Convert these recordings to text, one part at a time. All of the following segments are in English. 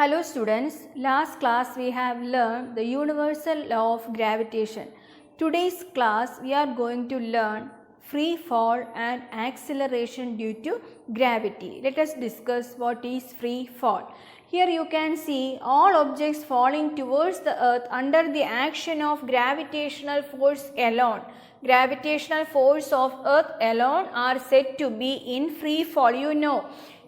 Hello students, last class we have learned the universal law of gravitation. Today's class we are going to learn free fall and acceleration due to gravity. Let us discuss what is free fall. Here you can see all objects falling towards the earth under the action of gravitational force alone. Gravitational force of earth alone are said to be in free fall. You know,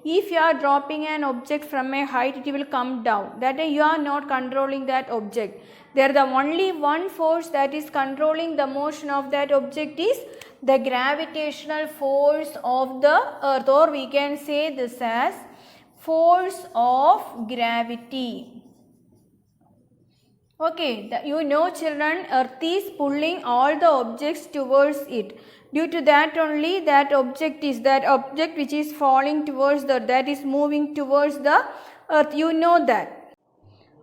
if you are dropping an object from a height, it will come down. That is, you are not controlling that object. There the only one force that is controlling the motion of that object is the gravitational force of the earth, or we can say this as force of gravity. Okay, you know children, earth is pulling all the objects towards it. Due to that only that object which is falling towards that is moving towards the earth. You know that.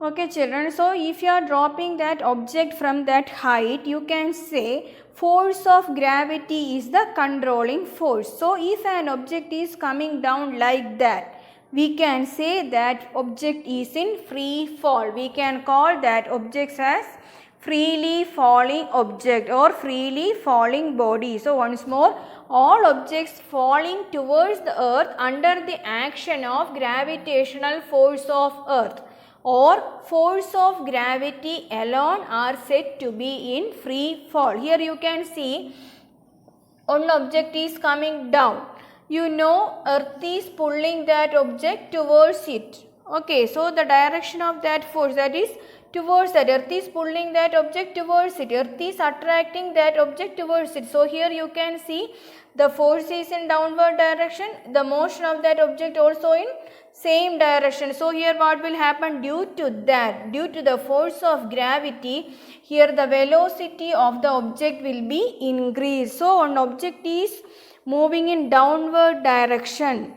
Okay children, so if you are dropping that object from that height, you can say force of gravity is the controlling force. So if an object is coming down like that, we can say that object is in free fall. We can call that object as freely falling object or freely falling body. So once more, all objects falling towards the earth under the action of gravitational force of earth or force of gravity alone are said to be in free fall. Here you can see one object is coming down. You know earth is pulling that object towards it. Okay, so the direction of that force, that is towards that, earth is pulling that object towards it, earth is attracting that object towards it. So here you can see the force is in downward direction, the motion of that object also in same direction. So here what will happen? Due to the force of gravity, here the velocity of the object will be increased. So one object is moving in downward direction.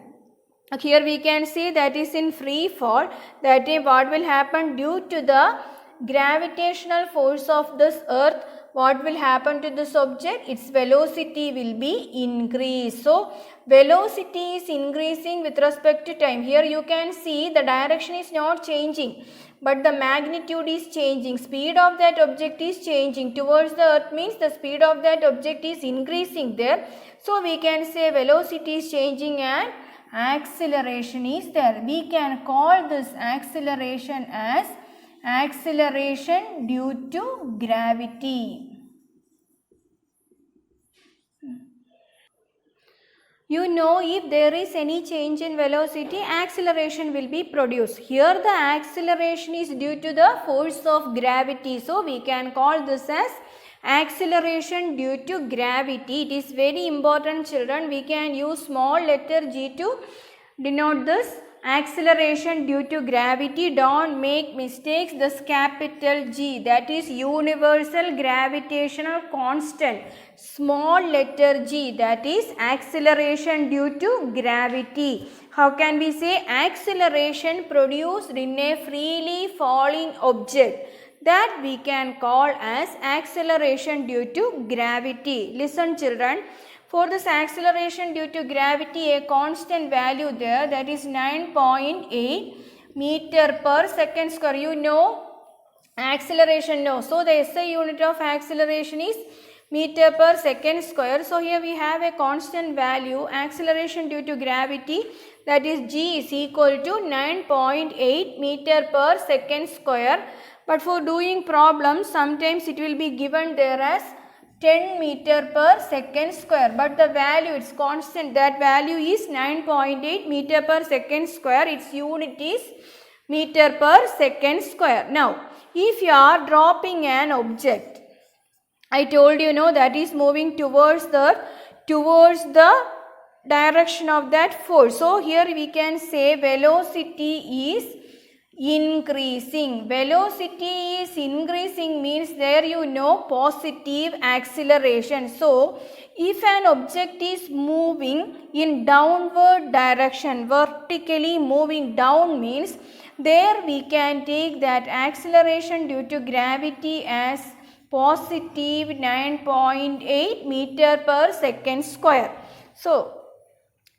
Here we can see that is in free fall. That is what will happen due to the gravitational force of this earth. What will happen to this object? Its velocity will be increased. So velocity is increasing with respect to time. Here you can see the direction is not changing, but the magnitude is changing. Speed of that object is changing towards the earth means the speed of that object is increasing there. So we can say velocity is changing and acceleration is there. We can call this acceleration as acceleration due to gravity. You know, if there is any change in velocity, acceleration will be produced. Here the acceleration is due to the force of gravity. So we can call this as acceleration due to gravity. It is very important children. We can use small letter g to denote this acceleration due to gravity. Don't make mistakes. This capital G, that is universal gravitational constant. Small letter g, that is acceleration due to gravity. How can we say acceleration produced in a freely falling object? That we can call as acceleration due to gravity. Listen children, for this acceleration due to gravity, a constant value there, that is 9.8 meter per second square. You know acceleration, no. So the SI unit of acceleration is meter per second square. So here we have a constant value, acceleration due to gravity, that is g is equal to 9.8 meter per second square. But for doing problems, sometimes it will be given there as 10 meter per second square. But the value, it's constant, that value is 9.8 meter per second square. Its unit is meter per second square. Now, if you are dropping an object, I told you know that is moving towards the direction of that force. So here we can say velocity is increasing. Velocity is increasing means there you know positive acceleration. So if an object is moving in downward direction, vertically moving down means there we can take that acceleration due to gravity as positive 9.8 meter per second square. So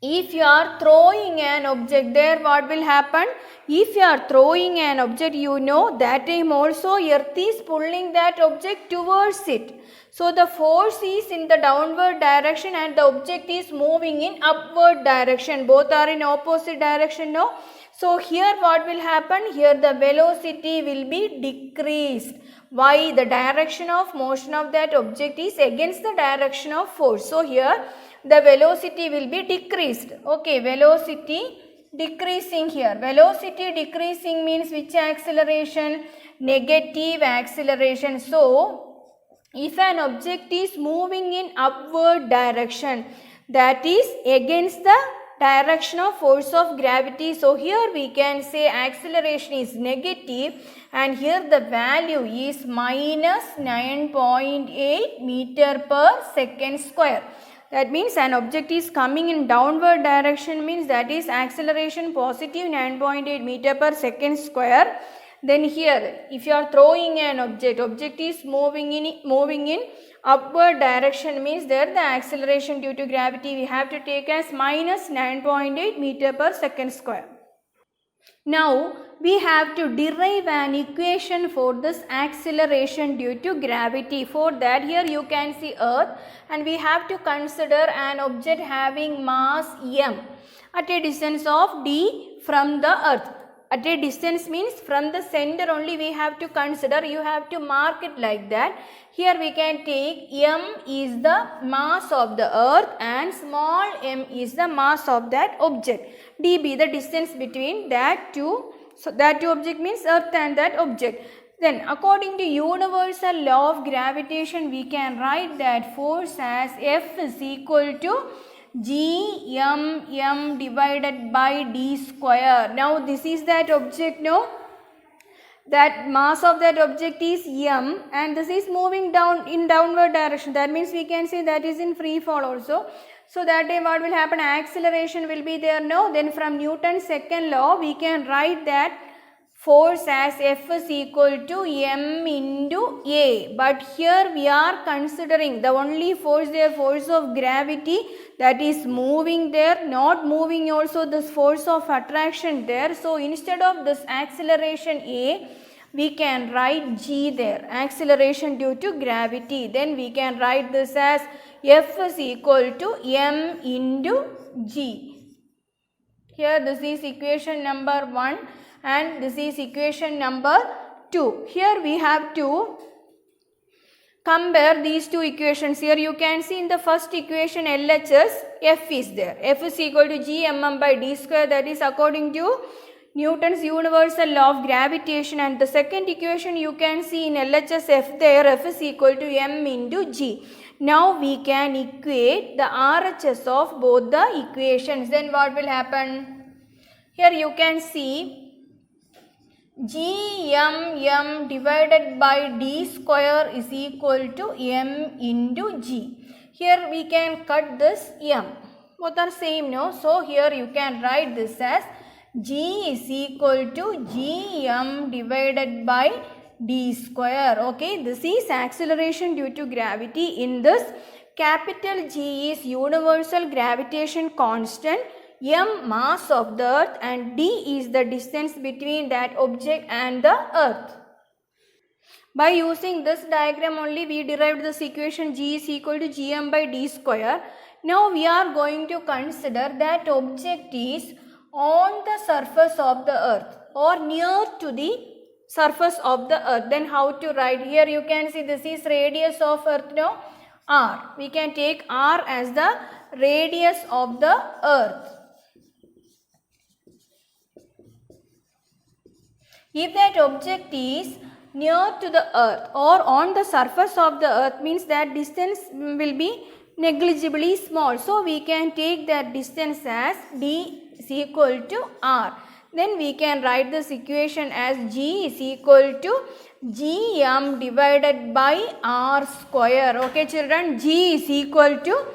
if you are throwing an object, there what will happen? If you are throwing an object, you know that time also earth is pulling that object towards it. So the force is in the downward direction and the object is moving in upward direction. Both are in opposite direction, no? So here what will happen? Here the velocity will be decreased. Why? The direction of motion of that object is against the direction of force. So here the velocity will be decreased. Okay, velocity decreasing here. Velocity decreasing means which acceleration? Negative acceleration. So if an object is moving in upward direction, that is against the direction of force of gravity. So here we can say acceleration is negative and here the value is minus 9.8 meter per second square. That means an object is coming in downward direction means that is acceleration positive 9.8 meter per second square. Then here if you are throwing an object is moving in upward direction means there the acceleration due to gravity we have to take as minus 9.8 meter per second square. Now we have to derive an equation for this acceleration due to gravity. For that here you can see earth and we have to consider an object having mass m at a distance of d from the earth. At a distance means from the center only we have to consider, you have to mark it like that. Here we can take m is the mass of the earth and small m is the mass of that object. dB the distance between that two. So that two object means earth and that object. Then according to universal law of gravitation we can write that force as F is equal to Gmm divided by d square. Now this is that object, no? That mass of that object is m and this is moving down in downward direction. That means we can say that is in free fall also. So that day what will happen? Acceleration will be there, no? Then from Newton's second law we can write that force as F is equal to m into a. But here we are considering the only force there, force of gravity, that is moving there, not moving also this force of attraction there. So instead of this acceleration a, we can write g there, acceleration due to gravity. Then we can write this as F is equal to m into g. Here this is equation number 1 and this is equation number 2. Here we have to compare these two equations. Here you can see in the first equation LHS F is there. F is equal to Gmm by d square, that is according to Newton's universal law of gravitation, and the second equation you can see in LHS F there, F is equal to m into g. Now we can equate the RHS of both the equations. Then what will happen? Here you can see Gmm divided by d square is equal to m into g. Here we can cut this m. Both are same, no? So here you can write this as g is equal to Gm divided by d square. Okay, this is acceleration due to gravity. In this, capital G is universal gravitation constant, m mass of the earth and d is the distance between that object and the earth. By using this diagram only we derived this equation g is equal to gm by d square. Now we are going to consider that object is on the surface of the earth or near to the surface of the earth. Then how to write? Here you can see this is radius of earth, no? R. We can take R as the radius of the earth. If that object is near to the earth or on the surface of the earth means that distance will be negligibly small. So we can take that distance as d is equal to r. Then we can write this equation as g is equal to gm divided by r square. Okay children, g is equal to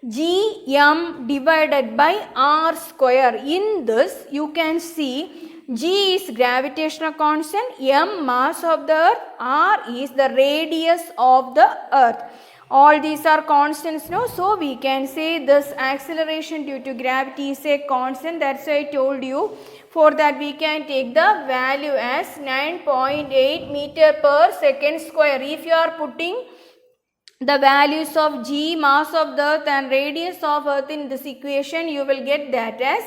gm divided by r square. In this you can see g is gravitational constant, m mass of the earth, r is the radius of the earth. All these are constants, no? So we can say this acceleration due to gravity is a constant. That's why I told you. For that we can take the value as 9.8 meter per second square. If you are putting the values of g, mass of the earth, and radius of earth in this equation, you will get that as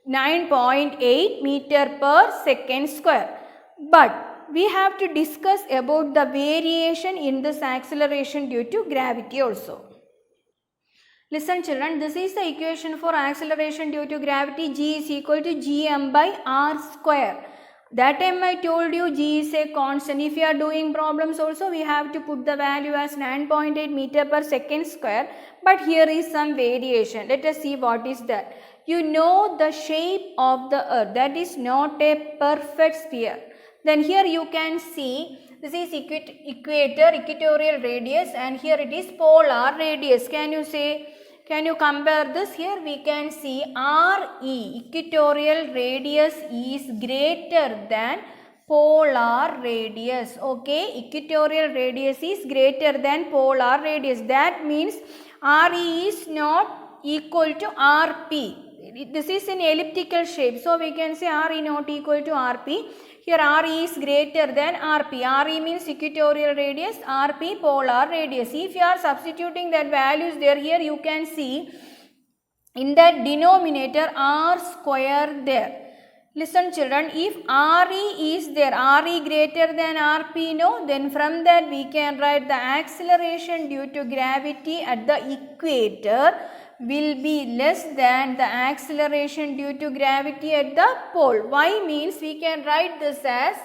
9.8 meter per second square. But we have to discuss about the variation in this acceleration due to gravity also. Listen children, this is the equation for acceleration due to gravity. G is equal to gm by r square. That time I told you g is a constant. If you are doing problems also, we have to put the value as 9.8 meter per second square. But here is some variation. Let us see what is that. You know the shape of the earth. That is not a perfect sphere. Then here you can see this is equator, equatorial radius, and here it is polar radius. Can you compare this? Here we can see RE, equatorial radius, is greater than polar radius. Okay, equatorial radius is greater than polar radius. That means RE is not equal to RP. This is in elliptical shape, so we can say RE not equal to RP. Here RE is greater than RP. RE means equatorial radius, RP polar radius. If you are substituting that values there, here you can see in that denominator R square there. Listen children, if RE is there, RE greater than RP, no, then from that we can write the acceleration due to gravity at the equator will be less than the acceleration due to gravity at the pole. Why means we can write this as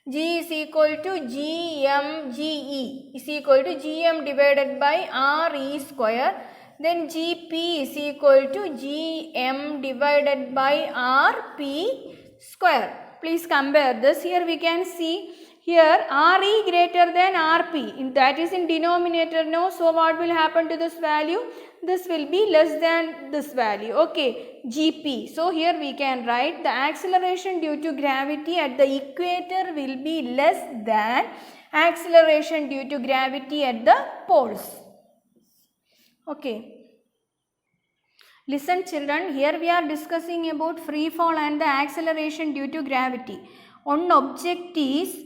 G is equal to GMGE is equal to GM divided by RE square. Then GP is equal to GM divided by RP square. Please compare this. Here we can see here RE greater than RP. That is in denominator, no. So what will happen to this value? This will be less than this value. Okay, GP. So here we can write the acceleration due to gravity at the equator will be less than acceleration due to gravity at the poles. Okay. Listen children, here we are discussing about free fall and the acceleration due to gravity. One object is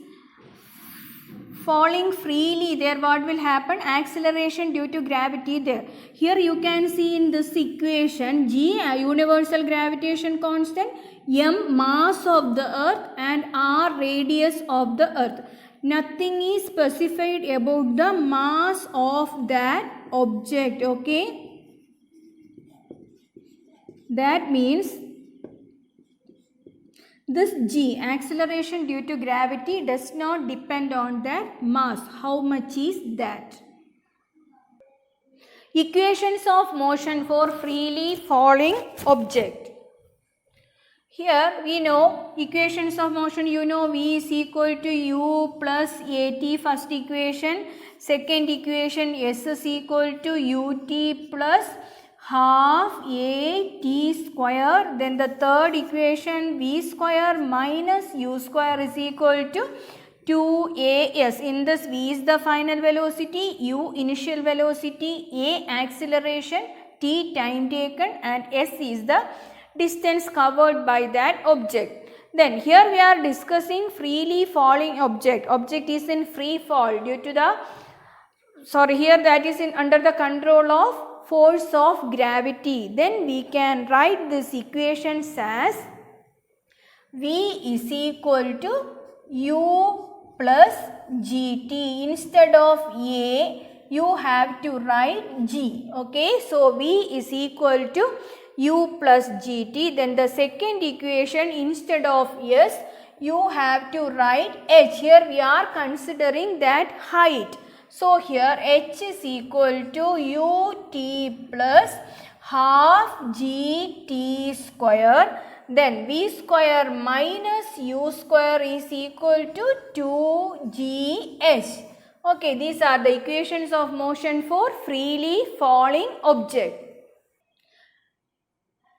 falling freely, there what will happen? Acceleration due to gravity there. Here you can see in this equation G, a universal gravitation constant, M, mass of the earth, and R, radius of the earth. Nothing is specified about the mass of that object. Okay, that means this G, acceleration due to gravity, does not depend on that mass. How much is that? Equations of motion for freely falling object. Here we know equations of motion, you know V is equal to U plus AT, first equation. Second equation, S is equal to UT plus half AT square. Then the third equation, V square minus U square is equal to 2AS. In this, V is the final velocity, U initial velocity, A acceleration, T time taken, and S is the distance covered by that object. Then here we are discussing freely falling object. Object is in free fall due to the, here that is in under the control of force of gravity. Then we can write this equations as V is equal to U plus GT. Instead of A, you have to write G. Okay, so V is equal to U plus GT. Then the second equation, instead of S, you have to write H. Here we are considering that height. So here H is equal to UT plus half GT square. Then V square minus U square is equal to 2GH. Okay, these are the equations of motion for freely falling object.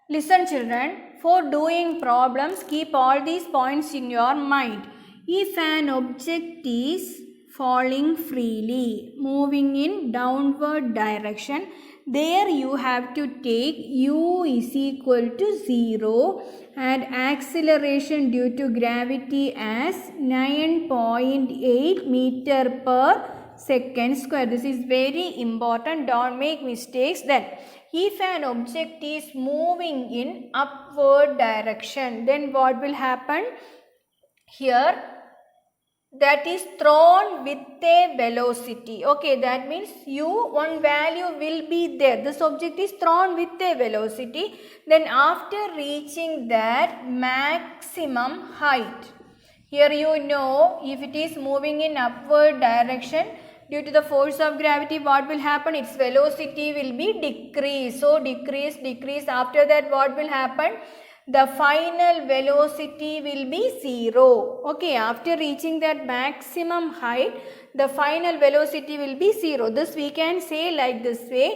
Listen children, for doing problems, keep all these points in your mind. If an object is falling freely, moving in downward direction. There you have to take u is equal to 0 and acceleration due to gravity as 9.8 meter per second square. This is very important. Don't make mistakes. Then if an object is moving in upward direction, then what will happen? Here that is thrown with a velocity. Okay, that means one value will be there. This object is thrown with a velocity. Then after reaching that maximum height, here if it is moving in upward direction, due to the force of gravity, what will happen? Its velocity will be decreased. So decrease. After that, what will happen? The final velocity will be 0. Okay, after reaching that maximum height, the final velocity will be 0. This we can say like this way.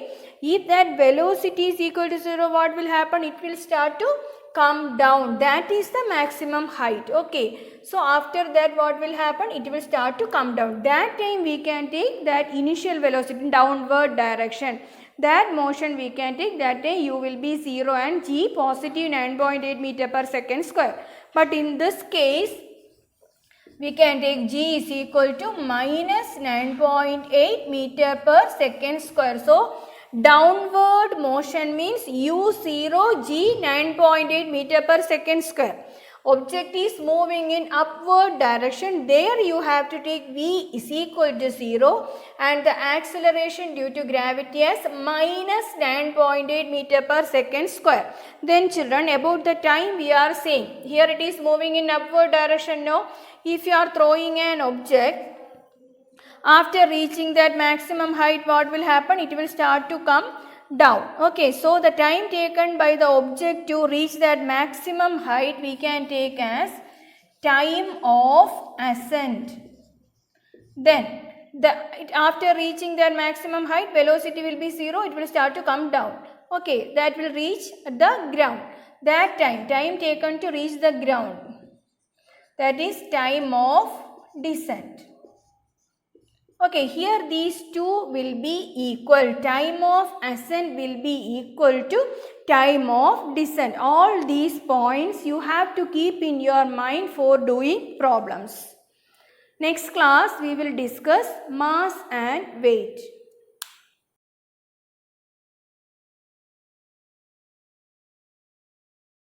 If that velocity is equal to 0, what will happen? It will start to come down. That is the maximum height. Okay, so after that, what will happen? It will start to come down. That time we can take that initial velocity in downward direction. That motion we can take, that day u will be 0 and g positive 9.8 meter per second square. But in this case, we can take g is equal to minus 9.8 meter per second square. So, downward motion means u0 g 9.8 meter per second square. Object is moving in upward direction. There you have to take v is equal to 0 and the acceleration due to gravity as minus 9.8 meter per second square. Then children, about the time we are saying, here it is moving in upward direction. Now, if you are throwing an object, after reaching that maximum height, what will happen? It will start to come down. Okay, so the time taken by the object to reach that maximum height we can take as time of ascent. Then after reaching that maximum height, velocity will be 0. It will start to come down. Okay, that will reach the ground. That time taken to reach the ground, that is time of descent. Okay, here these two will be equal. Time of ascent will be equal to time of descent. All these points you have to keep in your mind for doing problems. Next class we will discuss mass and weight.